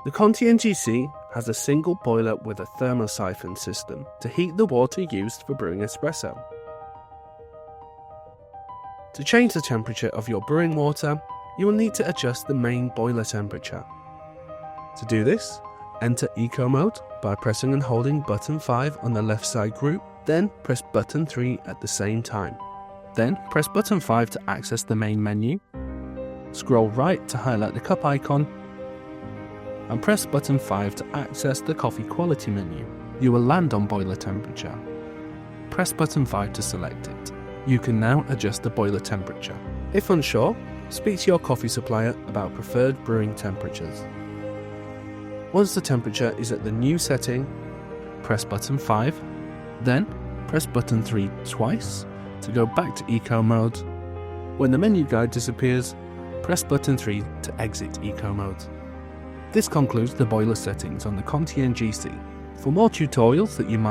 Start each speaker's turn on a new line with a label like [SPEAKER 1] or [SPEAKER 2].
[SPEAKER 1] The Conti NG-C has a single boiler with a thermosiphon system to heat the water used for brewing espresso. To change the temperature of your brewing water, you will need to adjust the main boiler temperature. To do this, enter Eco Mode by pressing and holding button 5 on the left side group, then press button 3 at the same time. Then press button 5 to access the main menu, scroll right to highlight the cup icon, and press button 5 to access the coffee quality menu. You will land on boiler temperature. Press button 5 to select it. You can now adjust the boiler temperature. If unsure, speak to your coffee supplier about preferred brewing temperatures. Once the temperature is at the new setting, press button 5, then press button 3 twice to go back to Eco Mode. When the menu guide disappears, press button 3 to exit Eco Mode. This concludes the boiler settings on the Conti NG-C. For more tutorials that you might